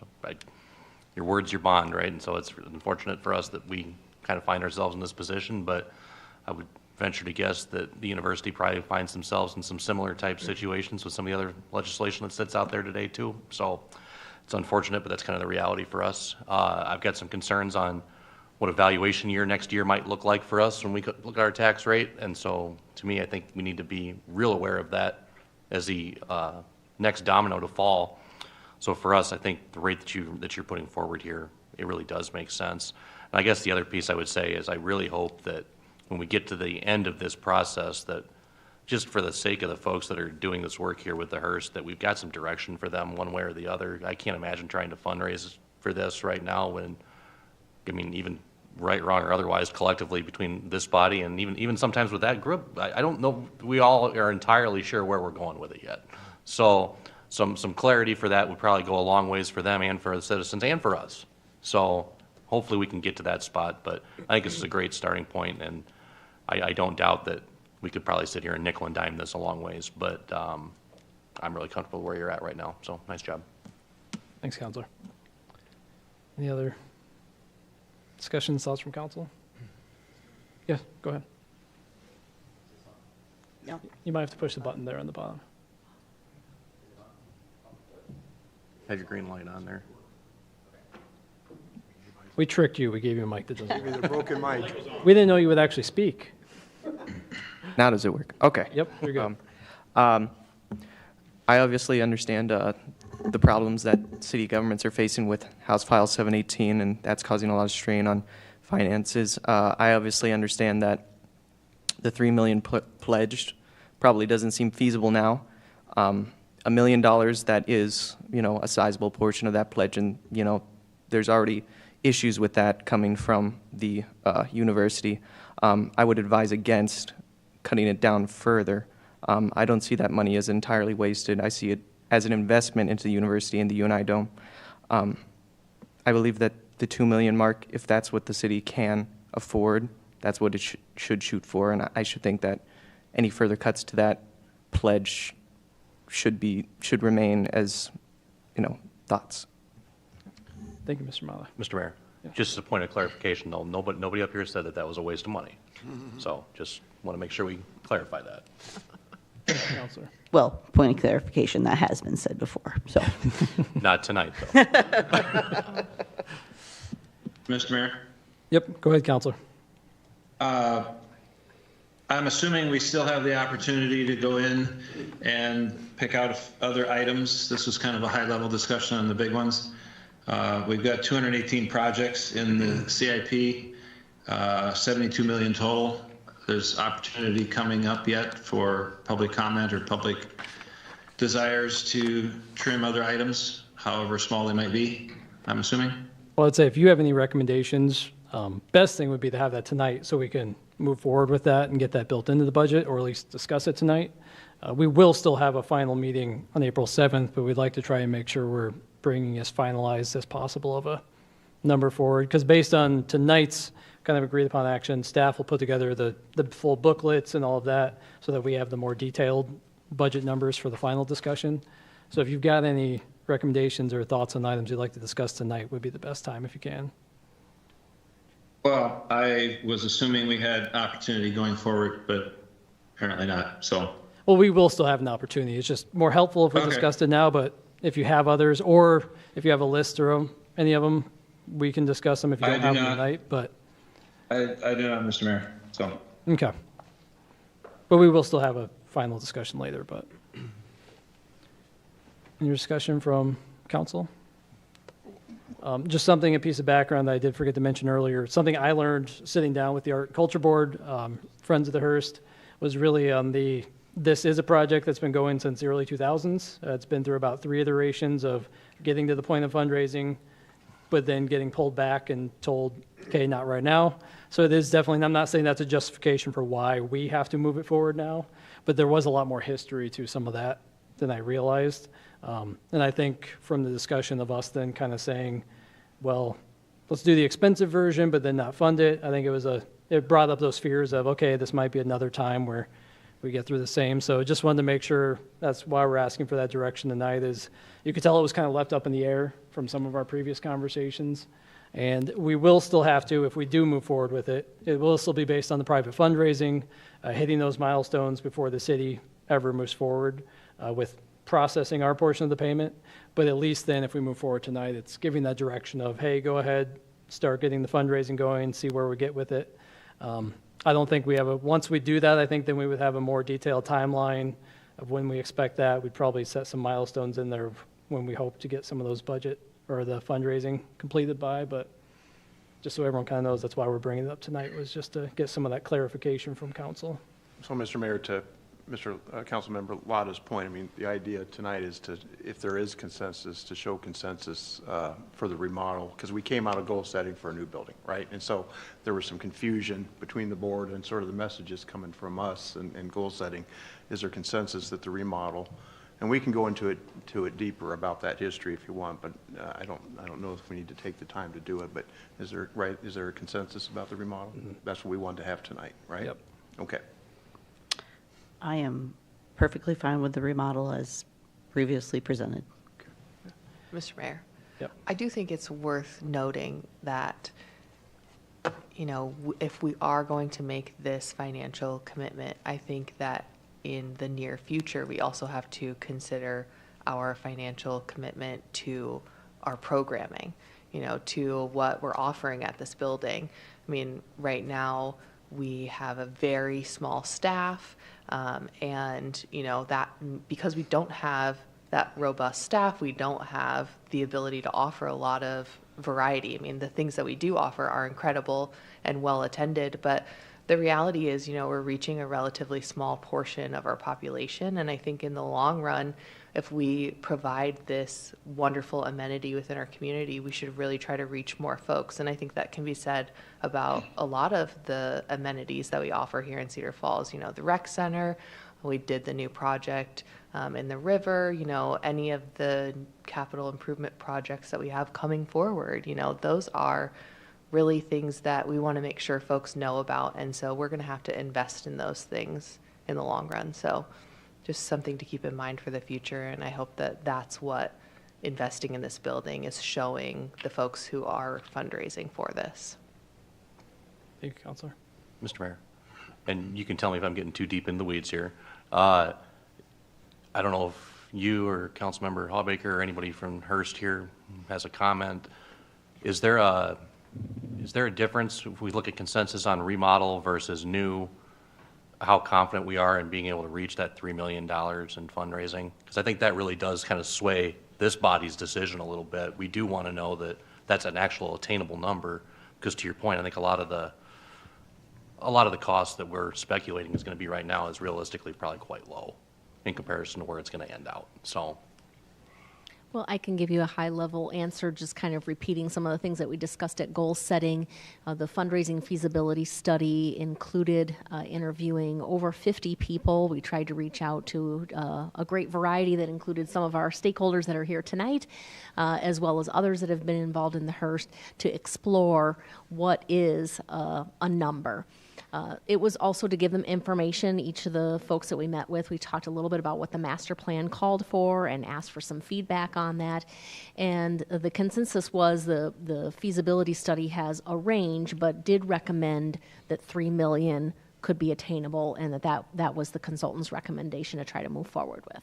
Your word's your bond, right? And so it's unfortunate for us that we kind of find ourselves in this position, but I would venture to guess that the university probably finds themselves in some similar type situations with some of the other legislation that sits out there today too. So it's unfortunate, but that's kind of the reality for us. I've got some concerns on what evaluation year next year might look like for us when we look at our tax rate. And so to me, I think we need to be real aware of that as the next domino to fall. So for us, I think the rate that you're putting forward here, it really does make sense. And I guess the other piece I would say is I really hope that when we get to the end of this process, that just for the sake of the folks that are doing this work here with the Hearst, that we've got some direction for them one way or the other. I can't imagine trying to fundraise for this right now when, I mean, even right, wrong, or otherwise, collectively between this body and even sometimes with that group, I don't know, we all are entirely sure where we're going with it yet. So some clarity for that would probably go a long ways for them and for the citizens and for us. So hopefully we can get to that spot, but I think this is a great starting point, and I don't doubt that we could probably sit here and nickel and dime this a long ways, but I'm really comfortable where you're at right now, so nice job. Thanks, Counselor. Any other discussions, thoughts from council? Yeah, go ahead. No. You might have to push the button there on the bottom. Have your green light on there. We tricked you. We gave you a mic that doesn't work. Maybe the broken mic. We didn't know you would actually speak. Now does it work? Okay. Yep, you're good. I obviously understand the problems that city governments are facing with House File 718, and that's causing a lot of strain on finances. I obviously understand that the $3 million pledged probably doesn't seem feasible now. $1 million, that is, a sizable portion of that pledge, and, there's already issues with that coming from the university. I would advise against cutting it down further. I don't see that money as entirely wasted. I see it as an investment into the university and the UNI Dome. I believe that the $2 million mark, if that's what the city can afford, that's what it should shoot for, and I should think that any further cuts to that pledge should remain as, thoughts. Thank you, Mr. Mala. Mr. Mayor, just as a point of clarification, though, nobody up here said that was a waste of money. So just want to make sure we clarify that. Counselor. Well, point of clarification, that has been said before, so. Not tonight, though. Mr. Mayor? Yep, go ahead, Counselor. I'm assuming we still have the opportunity to go in and pick out other items. This was kind of a high-level discussion on the big ones. We've got 218 projects in the CIP, 72 million total. There's opportunity coming up yet for public comment or public desires to trim other items, however small they might be, I'm assuming. Well, I'd say if you have any recommendations, best thing would be to have that tonight so we can move forward with that and get that built into the budget, or at least discuss it tonight. We will still have a final meeting on April 7th, but we'd like to try and make sure we're bringing as finalized as possible of a number forward, because based on tonight's kind of agreed upon action, staff will put together the full booklets and all of that so that we have the more detailed budget numbers for the final discussion. So if you've got any recommendations or thoughts on items you'd like to discuss tonight, would be the best time if you can. Well, I was assuming we had opportunity going forward, but apparently not, so. Well, we will still have an opportunity. It's just more helpful if we Okay. discussed it now, but if you have others, or if you have a list or any of them, we can discuss them if you I don't do have them not. tonight, but, I do not, Mr. Mayor, so. okay. But we will still have a final discussion later, but. Any discussion from council? Just something, a piece of background that I did forget to mention earlier. Something I learned sitting down with the Art and Culture Board, Friends of the Hearst, was really on this is a project that's been going since the early 2000s. It's been through about 3 iterations of getting to the point of fundraising, but then getting pulled back and told, okay, not right now. So it is definitely, and I'm not saying that's a justification for why we have to move it forward now, but there was a lot more history to some of that than I realized. And I think from the discussion of us then kind of saying, well, let's do the expensive version, but then not fund it. I think it brought up those fears of, okay, this might be another time where we get through the same. So just wanted to make sure that's why we're asking for that direction tonight is you could tell it was kind of left up in the air from some of our previous conversations. And we will still have to, if we do move forward with it, it will still be based on the private fundraising, hitting those milestones before the city ever moves forward with processing our portion of the payment. But at least then, if we move forward tonight, it's giving that direction of, hey, go ahead, start getting the fundraising going, see where we get with it. I don't think we have once we do that, I think then we would have a more detailed timeline of when we expect that. We'd probably set some milestones in there of when we hope to get some of those budget or the fundraising completed by, but just so everyone kind of knows, that's why we're bringing it up tonight, was just to get some of that clarification from council. So, Mr. Mayor, to Mr. Councilmember Lada's point, I mean, the idea tonight is to, if there is consensus, to show consensus for the remodel, because we came out of goal setting for a new building, right? And so there was some confusion between the board and sort of the messages coming from us and goal setting. Is there consensus that the remodel, and we can go into it deeper about that history if you want, but I don't know if we need to take the time to do it. But is there a consensus about the remodel? Mm-hmm. That's what we want to have tonight, right? Yep. Okay. I am perfectly fine with the remodel as previously presented. Mr. Mayor? Yep. I do think it's worth noting that, if we are going to make this financial commitment, I think that in the near future, we also have to consider our financial commitment to our programming, to what we're offering at this building. I mean, right now, we have a very small staff, and that because we don't have that robust staff, we don't have the ability to offer a lot of variety. I mean, the things that we do offer are incredible and well attended, but the reality is, we're reaching a relatively small portion of our population, and I think in the long run, if we provide this wonderful amenity within our community, we should really try to reach more folks. And I think that can be said about a lot of the amenities that we offer here in Cedar Falls. The rec center, we did the new project in the river, any of the capital improvement projects that we have coming forward, those are really things that we want to make sure folks know about. And so we're going to have to invest in those things in the long run. So just something to keep in mind for the future. And I hope that that's what investing in this building is showing the folks who are fundraising for this. Thank you, Counselor. Mr. Mayor, and you can tell me if I'm getting too deep in the weeds here. I don't know if you or Councilmember Hawbaker or anybody from Hearst here has a comment. Is there a difference if we look at consensus on remodel versus new, how confident we are in being able to reach that $3 million in fundraising? Because I think that really does kind of sway this body's decision a little bit. We do want to know that that's an actual attainable number, because to your point, I think a lot of the costs that we're speculating is going to be right now is realistically probably quite low in comparison to where it's going to end out. So. Well, I can give you a high-level answer, just kind of repeating some of the things that we discussed at goal setting. The fundraising feasibility study included interviewing over 50 people. We tried to reach out to a great variety that included some of our stakeholders that are here tonight, as well as others that have been involved in the Hearst, to explore what is a number. It was also to give them information. Each of the folks that we met with, we talked a little bit about what the master plan called for and asked for some feedback on that. And the consensus was the feasibility study has a range, but did recommend that 3 million could be attainable, and that was the consultant's recommendation to try to move forward with.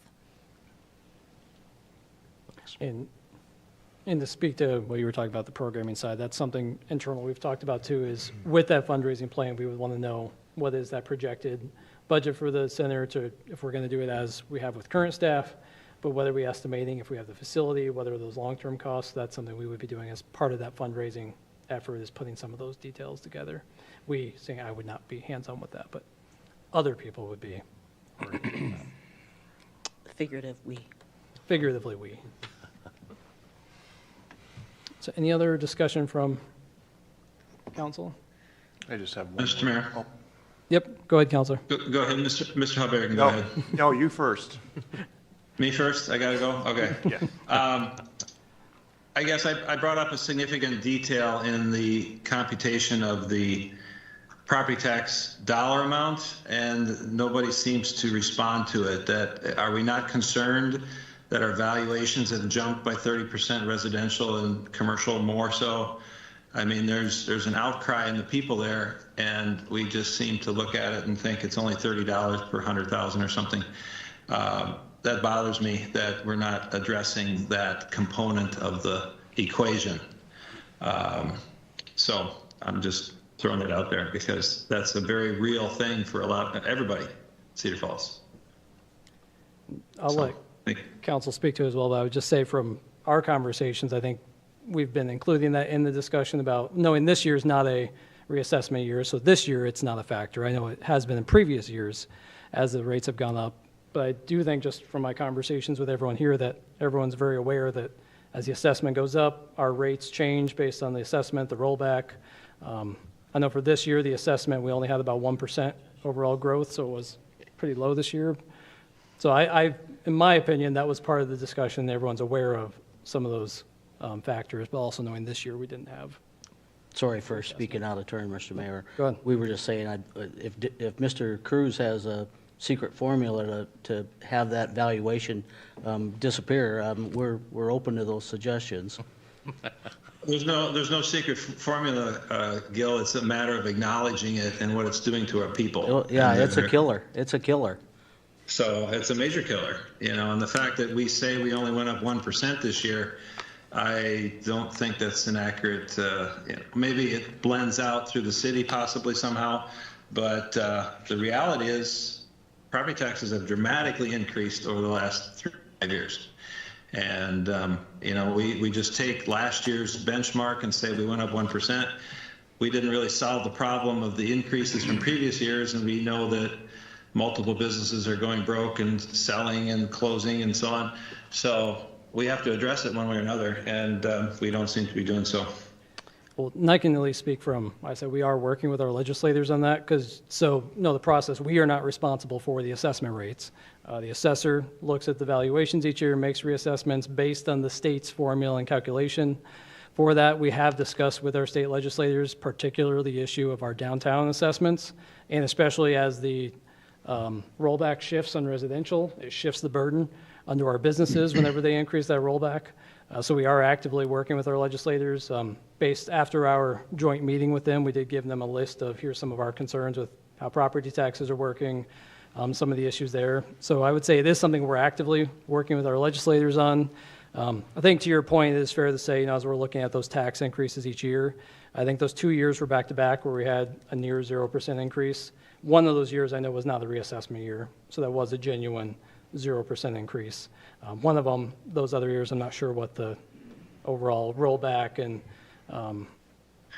And to speak to what you were talking about, the programming side, that's something internal we've talked about too, is with that fundraising plan, we would want to know what is that projected budget for the center to, if we're going to do it as we have with current staff, but whether we're estimating if we have the facility, whether those long-term costs, that's something we would be doing as part of that fundraising effort, is putting some of those details together. Saying I would not be hands-on with that, but other people would be. Figuratively, we. So any other discussion from council? I just have one. Mr. Mayor. Oh, Yep, go ahead, Counselor. Go ahead, Mr. Hubbarth, go ahead. No, you first. Me first? I gotta go? Okay. Yeah. I guess I brought up a significant detail in the computation of the property tax dollar amount, and nobody seems to respond to it. That, are we not concerned that our valuations have jumped by 30% residential and commercial more so? I mean, there's an outcry in the people there, and we just seem to look at it and think it's only $30 per 100,000 or something. That bothers me that we're not addressing that component of the equation. So I'm just throwing it out there because that's a very real thing for everybody, Cedar Falls. I'll let council speak to it as well, but I would just say from our conversations, I think we've been including that in the discussion about knowing this year is not a reassessment year, so this year it's not a factor. I know it has been in previous years as the rates have gone up, but I do think just from my conversations with everyone here that everyone's very aware that as the assessment goes up, our rates change based on the assessment, the rollback. I know for this year, the assessment, we only had about 1% overall growth, so it was pretty low this year. So in my opinion, that was part of the discussion. Everyone's aware of some of those factors, but also knowing this year we didn't have. Sorry for speaking out of turn, Mr. Mayor. Go ahead. We were just saying, if Mr. Cruz has a secret formula to have that valuation disappear, we're open to those suggestions. There's no secret formula, Gil. It's a matter of acknowledging it and what it's doing to our people. Yeah, it's a killer. It's a killer. So it's a major killer, and the fact that we say we only went up 1% this year, I don't think that's an accurate, maybe it blends out through the city possibly somehow, but the reality is property taxes have dramatically increased over the last 3 years. And, we just take last year's benchmark and say we went up 1%. We didn't really solve the problem of the increases from previous years, and we know that multiple businesses are going broke and selling and closing and so on. So we have to address it one way or another, and we don't seem to be doing so. Well, and I can at least speak from, I said we are working with our legislators on that the process, we are not responsible for the assessment rates. The assessor looks at the valuations each year, makes reassessments based on the state's formula and calculation. For that, we have discussed with our state legislators, particularly the issue of our downtown assessments, and especially as the rollback shifts on residential, it shifts the burden onto our businesses whenever they increase that rollback. So we are actively working with our legislators. Based after our joint meeting with them, we did give them a list of here's some of our concerns with how property taxes are working, some of the issues there. So I would say it is something we're actively working with our legislators on. I think to your point, it is fair to say, as we're looking at those tax increases each year, I think those 2 years were back to back where we had a near 0% increase. One of those years I know was not a reassessment year, so that was a genuine 0% increase. One of them, those other years, I'm not sure what the overall rollback and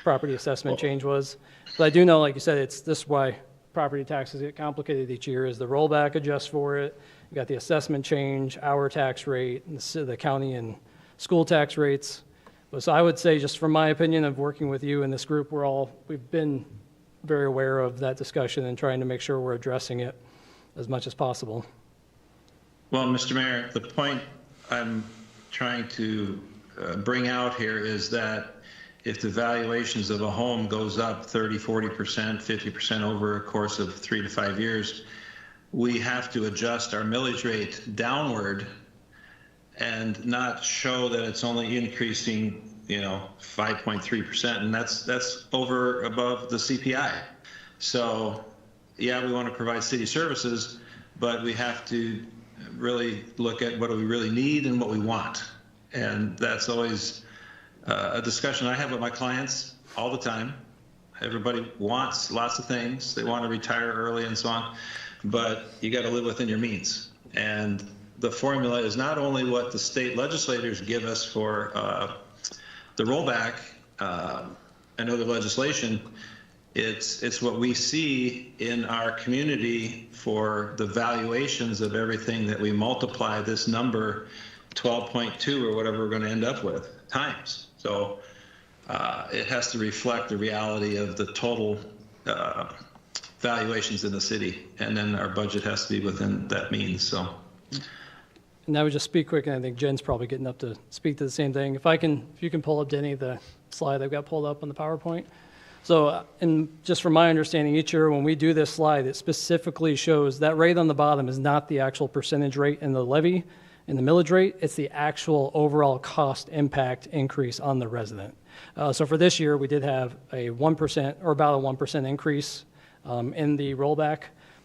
property assessment change was. But I do know, like you said, this is why property taxes get complicated each year, is the rollback adjusts for it. You got the assessment change, our tax rate, and the county and school tax rates. So I would say, just from my opinion of working with you and this group, we've been very aware of that discussion and trying to make sure we're addressing it as much as possible. Well, Mr. Mayor, the point I'm trying to bring out here is that if the valuations of a home goes up 30, 40%, 50% over a course of 3 to 5 years, we have to adjust our millage rate downward and not show that it's only increasing, 5.3%, and that's over above the CPI. So, yeah, we want to provide city services, but we have to really look at what do we really need and what we want. And that's always a discussion I have with my clients all the time. Everybody wants lots of things. They want to retire early and so on, but you got to live within your means. And the formula is not only what the state legislators give us for the rollback and other legislation, it's what we see in our community for the valuations of everything that we multiply this number 12.2 or whatever we're going to end up with times. So it has to reflect the reality of the total valuations in the city, and then our budget has to be within that means. So. And I would just speak quick, and I think Jen's probably getting up to speak to the same thing. If you can pull up, Denny, the slide I've got pulled up on the PowerPoint. So, and just from my understanding, each year when we do this slide, it specifically shows that rate on the bottom is not the actual percentage rate in the levy, in the millage rate, it's the actual overall cost impact increase on the resident. So for this year, we did have a 1% or about a 1% increase in the rollback.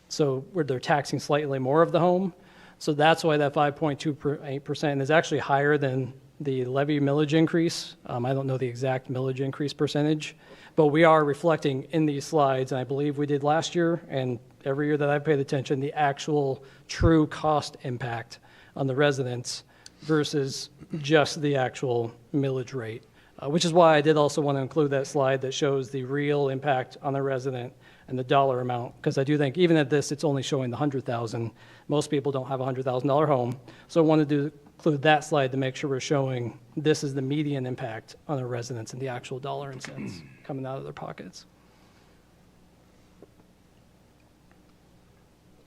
So where they're taxing slightly more of the home. So that's why that 5.28% is actually higher than the levy millage increase. I don't know the exact millage increase percentage, but we are reflecting in these slides, and I believe we did last year and every year that I've paid attention, the actual true cost impact on the residents versus just the actual millage rate, which is why I did also want to include that slide that shows the real impact on the resident and the dollar amount, because I do think even at this, it's only showing the 100,000. Most people don't have a $100,000 home. So I wanted to include that slide to make sure we're showing this is the median impact on the residents and the actual dollar and cents coming out of their pockets.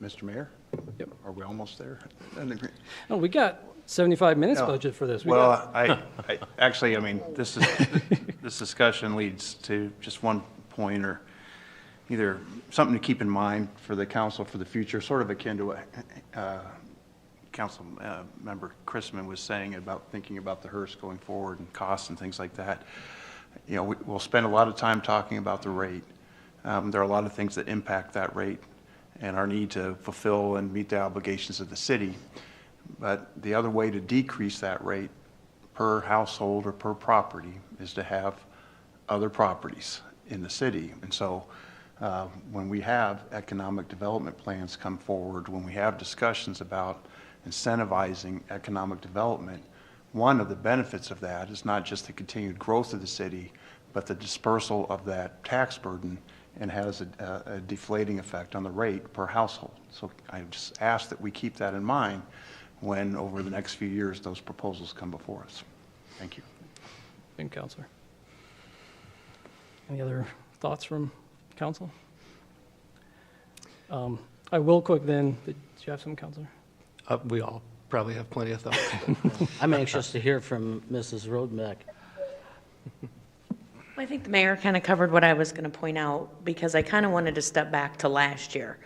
Mr. Mayor? Yep. Are we almost there? Oh, we got 75 minutes No. budget for this. Well, I actually, I mean, this discussion leads to just one point, or either something to keep in mind for the council for the future, sort of akin to what Council Member Chrisman was saying about thinking about the Hearst going forward and costs and things like that. We'll spend a lot of time talking about the rate. There are a lot of things that impact that rate and our need to fulfill and meet the obligations of the city. But the other way to decrease that rate per household or per property is to have other properties in the city. And so when we have economic development plans come forward, when we have discussions about incentivizing economic development, one of the benefits of that is not just the continued growth of the city, but the dispersal of that tax burden, and has a deflating effect on the rate per household. So I just ask that we keep that in mind when, over the next few years, those proposals come before us. Thank you. Thank you, Councilor. Any other thoughts from council? I will quick then, did you have some, Councilor? We all probably have plenty of thoughts. I'm anxious to hear from Mrs. Rodenbeck. I think the mayor kind of covered what I was going to point out, because I kind of wanted to step back to last year.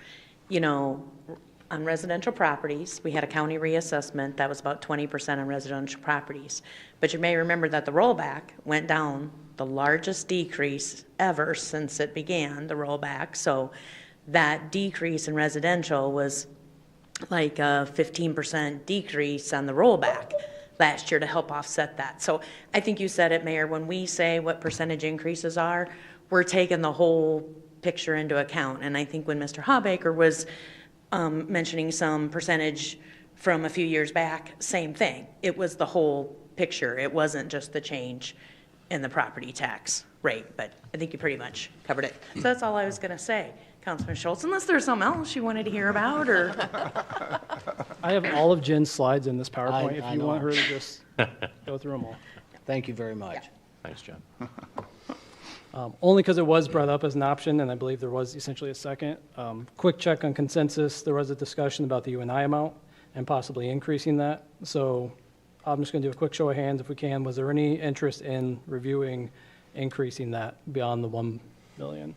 On residential properties, we had a county reassessment that was about 20% on residential properties. But you may remember that the rollback went down, the largest decrease ever since it began, the rollback. So that decrease in residential was like a 15% decrease on the rollback last year to help offset that. So I think you said it, Mayor, when we say what percentage increases are, we're taking the whole picture into account. And I think when Mr. Hawbaker was mentioning some percentage from a few years back, same thing. It was the whole picture. It wasn't just the change in the property tax rate, but I think you pretty much covered it. So that's all I was going to say, Councilman Schultz, unless there's something else you wanted to hear about, or. I have all of Jen's slides in this I PowerPoint if you know. want her to just go through them all. Thank you very much. Thanks, John. Only because it was brought up as an option, and I believe there was essentially a second. Quick check on consensus. There was a discussion about the UNI amount and possibly increasing that. So I'm just going to do a quick show of hands if we can. Was there any interest in reviewing increasing that beyond the 1 million.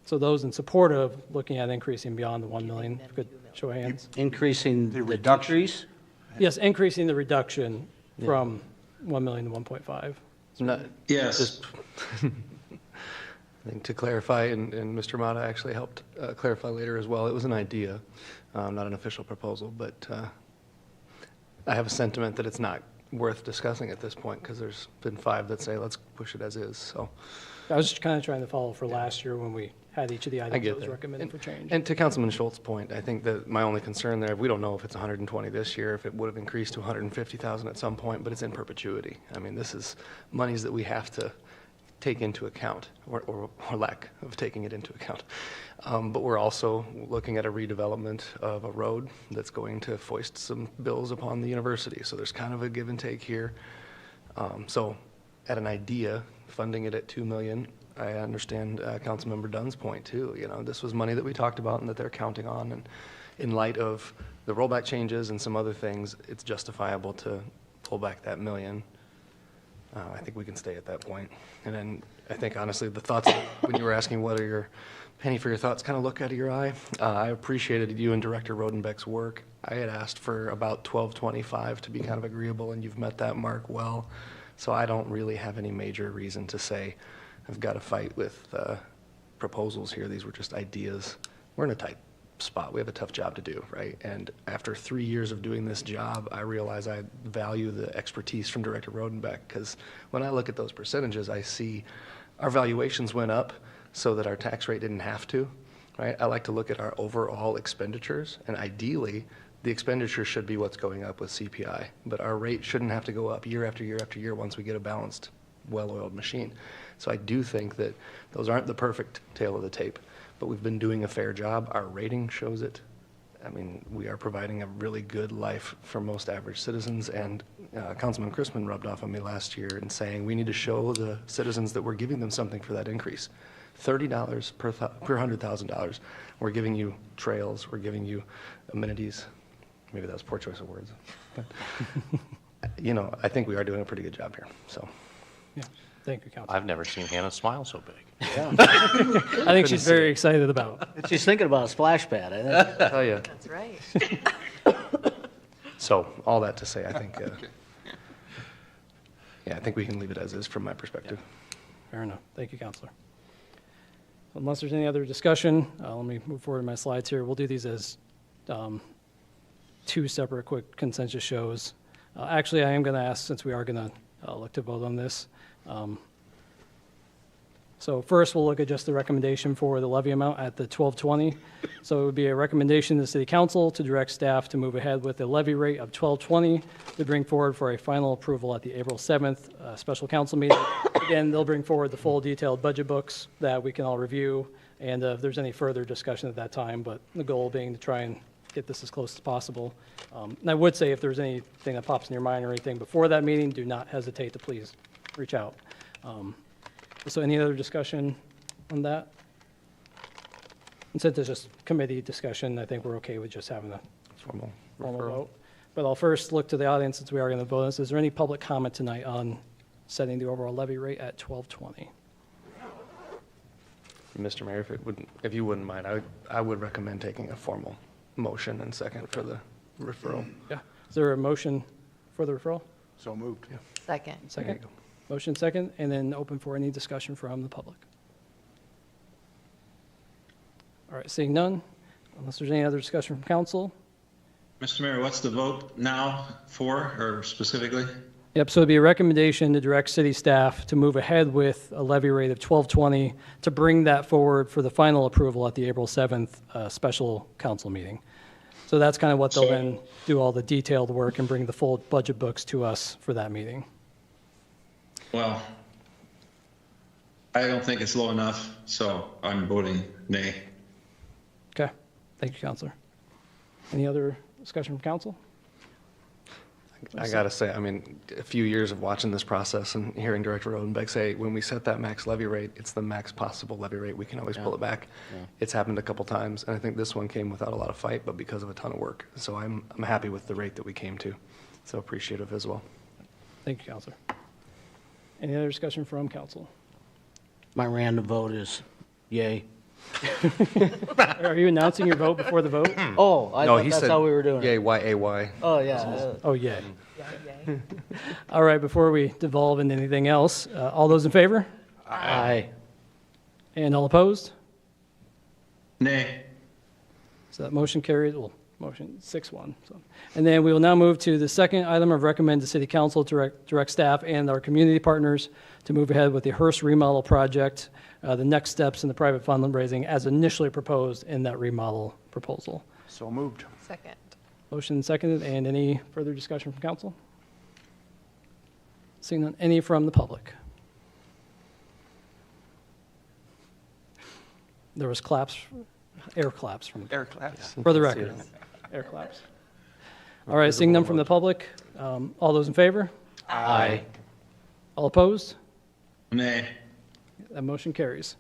So those in support of looking at increasing beyond the 1 million, if you could show of hands. Increasing The the reduction. decrease? Yes, increasing the reduction from 1 million to 1.5. Not- Yes. just- I think to clarify, and Mr. Mata actually helped clarify later as well, it was an idea, not an official proposal, but I have a sentiment that it's not worth discussing at this point, because there's been 5 that say, let's push it as is, so. I was just kind of trying to follow for last year when we had each of the I items that get was that. recommended for change. And to Councilman Schultz's point, I think that my only concern there, we don't know if it's 120 this year, if it would have increased to 150,000 at some point, but it's in perpetuity. I mean, this is monies that we have to take into account, or lack of taking it into account. But we're also looking at a redevelopment of a road that's going to foist some bills upon the university. So there's kind of a give and take here. So at an idea, funding it at 2 million, I understand Councilmember Dunn's point too. You know, this was money that we talked about and that they're counting on. And in light of the rollback changes and some other things, it's justifiable to pull back that million. I think we can stay at that point. And then I think honestly, the thoughts, when you were asking what are your penny for your thoughts, kind of look out of your eye. I appreciated you and Director Rodenbeck's work. I had asked for about 1225 to be kind of agreeable, and you've met that mark well. So I don't really have any major reason to say I've got to fight with proposals here. These were just ideas. We're in a tight spot. We have a tough job to do, right? And after 3 years of doing this job, I realize I value the expertise from Director Rodenbeck, because when I look at those percentages, I see our valuations went up so that our tax rate didn't have to, right? I like to look at our overall expenditures, and ideally, the expenditure should be what's going up with CPI, but our rate shouldn't have to go up year after year after year once we get a balanced, well-oiled machine. So I do think that those aren't the perfect tail of the tape, but we've been doing a fair job. Our rating shows it. I mean, we are providing a really good life for most average citizens, and Councilman Chrisman rubbed off on me last year in saying we need to show the citizens that we're giving them something for that increase. $30 per $100,000. We're giving you trails, we're giving you amenities. Maybe that was poor choice of words. But, you know, I think we are doing a pretty good job here, so. Yeah, thank you, Councilman. I've never seen Hannah smile so big. I think she's very excited about it. She's thinking about a splash pad, I think. I tell you. That's right. So, all that to say, I think, yeah, I think we can leave it as is from my perspective. Fair enough. Thank you, Counselor. Unless there's any other discussion, let me move forward in my slides here. We'll do these as 2 separate quick consensus shows. Actually, I am going to ask, since we are going to look to vote on this. So first, we'll look at just the recommendation for the levy amount at the 1220. So it would be a recommendation to the City Council to direct staff to move ahead with a levy rate of 1220 to bring forward for a final approval at the April 7th special council meeting. Again, they'll bring forward the full detailed budget books that we can all review, and if there's any further discussion at that time, but the goal being to try and get this as close as possible. And I would say if there's anything that pops in your mind or anything before that meeting, do not hesitate to please reach out. So any other discussion on that? And since it's just committee discussion, I think we're okay with just having a Formal formal referral. vote. But I'll first look to the audience, since we are going to vote on this. Is there any public comment tonight on setting the overall levy rate at 1220? Mr. Mayor, if you wouldn't mind, I would recommend taking a formal motion and second for the referral. Yeah. Is there a motion for the referral? So moved. Second. There you Second? go. Motion second, and then open for any discussion from the public. All right, seeing none, unless there's any other discussion from council. Mr. Mayor, what's the vote now for, or specifically? Yep, so it'd be a recommendation to direct city staff to move ahead with a levy rate of 1220 to bring that forward for the final approval at the April 7th special council meeting. So that's kind of what they'll then do all the detailed work and bring the full budget books to us for that meeting. Well, I don't think it's low enough, so I'm voting nay. Okay, thank you, Counselor. Any other discussion from council? I got to say, I mean, a few years of watching this process and hearing Director Rodenbeck say, when we set that max levy rate, it's the max possible levy rate. We can always pull it back. Yeah. It's happened a couple times, and I think this one came without a lot of fight, but because of a ton of work. So I'm happy with the rate that we came to. So appreciative as well. Thank you, Counselor. Any other discussion from council? My random vote is yay. Are you announcing your vote before the vote? Oh, I No, thought he that's said, how we were doing it. yay, Y-A-Y. Oh, yeah. Oh, yay. All right, before we devolve into anything else, all those in favor? Aye. And all opposed? Nay. So that motion carries, well, motion 6-1. So. And then we will now move to the second item of recommend to City Council to direct staff and our community partners to move ahead with the Hearst remodel project, the next steps in the private fundraising as initially proposed in that remodel proposal. So moved. Second. Motion seconded, and any further discussion from council? Seeing none, any from the public? There was claps, air claps from, Air claps. for the record, air claps. All right, seeing none from the public, all those in favor? Aye. All opposed? Nay. That motion carries.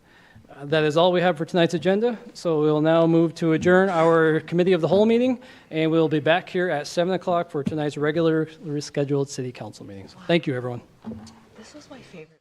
That is all we have for tonight's agenda, so we'll now move to adjourn our Committee of the Whole meeting, and we'll be back here at 7 o'clock for tonight's regular scheduled City Council meetings. Thank you, everyone. This was my favorite.